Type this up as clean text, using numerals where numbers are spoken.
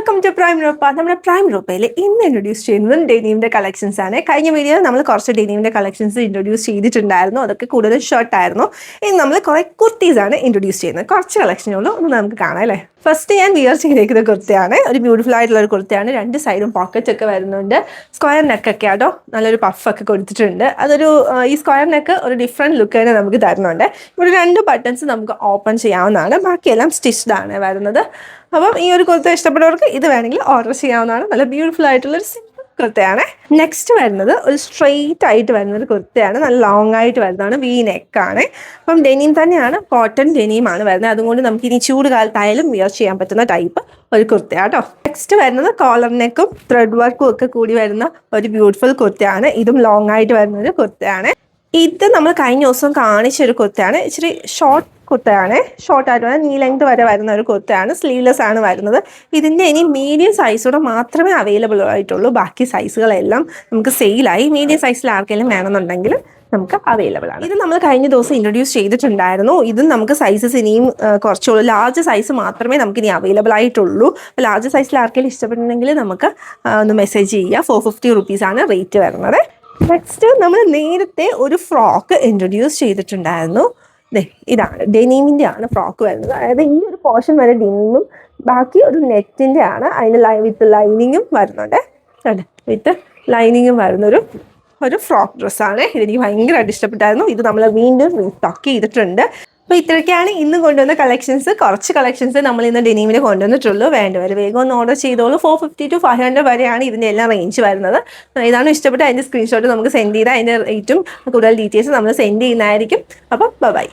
Welcome to prime റൂപ്പ. നമ്മുടെ prime റൂപ്പയിൽ ഇന്ന് introduce ചെയ്യുന്നത് ഡെനിമിൻ്റെ കളക്ഷൻസ് ആണ്. കഴിഞ്ഞ വീഡിയോയിൽ നമ്മൾ കുറച്ച് ഡെനിമിൻ്റെ കളക്ഷൻസ് ഇൻട്രൊഡ്യൂസ് ചെയ്തിട്ടുണ്ടായിരുന്നു. അതൊക്കെ കൂടുതൽ ഷർട്ട് ആയിരുന്നു. ഇന്ന് നമ്മൾ കുറേ കുർത്തീസ് ആണ് ഇൻട്രൊഡ്യൂസ് ചെയ്യുന്നത്. കുറച്ച് കളക്ഷനുള്ളൂ, ഒന്ന് നമുക്ക് കാണാം അല്ലേ. ഫസ്റ്റ് ഞാൻ വിയർ ചെയ്തേക്കുന്ന കുർത്തയാണ്. ഒരു ബ്യൂട്ടിഫുൾ ആയിട്ടുള്ള ഒരു കുർത്തയാണ്. രണ്ട് സൈഡും പോക്കറ്റ് ഒക്കെ വരുന്നുണ്ട്. സ്ക്വയർ നെക്കൊക്കെ ആട്ടോ, നല്ലൊരു പഫൊക്കെ കൊടുത്തിട്ടുണ്ട്. അതൊരു ഈ സ്ക്വയർ നെക്ക് ഒരു ഡിഫറെൻറ്റ് ലുക്ക് തന്നെ നമുക്ക് തരുന്നുണ്ട്. ഇവിടെ രണ്ട് ബട്ടൺസ് നമുക്ക് ഓപ്പൺ ചെയ്യാവുന്നതാണ്. ബാക്കിയെല്ലാം സ്റ്റിച്ച്ഡ് ആണ് വരുന്നത്. അപ്പം ഈ ഒരു കുർത്ത ഇഷ്ടപ്പെട്ടവർക്ക് ഇത് വേണമെങ്കിൽ ഓർഡർ ചെയ്യാവുന്നതാണ്. നല്ല ബ്യൂട്ടിഫുൾ ആയിട്ടുള്ളൊരു സിമ്പിൾ കുർത്തയാണ്. നെക്സ്റ്റ് വരുന്നത് ഒരു സ്ട്രെയിറ്റ് ആയിട്ട് വരുന്ന ഒരു കുർത്തയാണ്. നല്ല ലോങ് ആയിട്ട് വരുന്നതാണ്. വി നെക്കാണ്. അപ്പം ഡെനിം തന്നെയാണ്, കോട്ടൺ ഡെനിമാണ് വരുന്നത്. അതുകൊണ്ട് നമുക്ക് ഇനി ചൂട് കാലത്തായാലും വിയർ ചെയ്യാൻ പറ്റുന്ന ടൈപ്പ് ഒരു കുർത്തയാട്ടോ. നെക്സ്റ്റ് വരുന്നത് കോളർ നെക്കും ത്രെഡ് വർക്കും ഒക്കെ കൂടി വരുന്ന ഒരു ബ്യൂട്ടിഫുൾ കുർത്തയാണ്. ഇതും ലോങ് ആയിട്ട് വരുന്ന ഒരു കുർത്തയാണ്. ഇത് നമ്മൾ കഴിഞ്ഞ ദിവസം കാണിച്ചൊരു കുർത്തയാണ്. ഇച്ചിരി ഷോർട്ട് കുർത്തയാണ്. ഷോർട്ടായിട്ട് വരുന്നത്, നീ ലെങ്ത് വരെ വരുന്ന ഒരു കുർത്തയാണ്. സ്ലീവ്ലെസ് ആണ് വരുന്നത്. ഇതിൻ്റെ ഇനി മീഡിയം സൈസോടെ മാത്രമേ അവൈലബിൾ ആയിട്ടുള്ളൂ. ബാക്കി സൈസുകളെല്ലാം നമുക്ക് സെയിലായി. മീഡിയം സൈസിൽ ആർക്കെങ്കിലും വേണമെന്നുണ്ടെങ്കിൽ നമുക്ക് അവൈലബിൾ ആണ്. ഇത് നമ്മൾ കഴിഞ്ഞ ദിവസം ഇൻട്രൊഡ്യൂസ് ചെയ്തിട്ടുണ്ടായിരുന്നു. ഇതും നമുക്ക് സൈസസ് ഇനിയും കുറച്ചുള്ളൂ. ലാർജ് സൈസ് മാത്രമേ നമുക്ക് ഇനി അവൈലബിൾ ആയിട്ടുള്ളൂ. ലാർജ് സൈസിൽ ആർക്കെങ്കിലും ഇഷ്ടപ്പെടുന്നെങ്കിൽ നമുക്ക് ഒന്ന് മെസ്സേജ് ചെയ്യുക. 450 റുപ്പീസാണ് റേറ്റ് വരുന്നത്. നെക്സ്റ്റ് നമ്മൾ നേരത്തെ ഒരു ഫ്രോക്ക് ഇൻട്രൊഡ്യൂസ് ചെയ്തിട്ടുണ്ടായിരുന്നു. ഇതാണ് ഡെനീമിൻ്റെ ആണ് ഫ്രോക്ക് വരുന്നത്. അതായത് ഈ ഒരു പോർഷൻ വരെ ഡെനീമും ബാക്കി ഒരു നെറ്റിൻ്റെ ആണ്. അതിന് വിത്ത് ലൈനിങ്ങും വരുന്നുണ്ട്. വിത്ത് ലൈനിങ്ങും വരുന്നൊരു ഫ്രോക്ക് ഡ്രസ്സാണ്. ഇതെനിക്ക് ഭയങ്കരമായിട്ട് ഇഷ്ടപ്പെട്ടായിരുന്നു. ഇത് നമ്മൾ വീണ്ടും റീസ്റ്റോക്ക് ചെയ്തിട്ടുണ്ട്. അപ്പോൾ ഇത്രയൊക്കെയാണ് ഇന്ന് കൊണ്ടുവന്ന കളക്ഷൻസ്. കുറച്ച് കളക്ഷൻസ് നമ്മൾ ഇന്ന് ഡെനീമിന് കൊണ്ടുവന്നിട്ടുള്ളൂ. വേണ്ടവർ വേഗം ഒന്ന് ഓർഡർ ചെയ്തോളൂ. 450 to 500 വരെയാണ് ഇതിൻ്റെ എല്ലാം റേഞ്ച് വരുന്നത്. ഇതാണ് ഇഷ്ടപ്പെട്ട അതിൻ്റെ സ്ക്രീൻഷോട്ട് നമുക്ക് സെൻഡ് ചെയ്താൽ അതിൻ്റെ റേറ്റും കൂടുതൽ ഡീറ്റെയിൽസ് നമ്മൾ സെൻഡ് ചെയ്യുന്നതായിരിക്കും. അപ്പം ബൈ.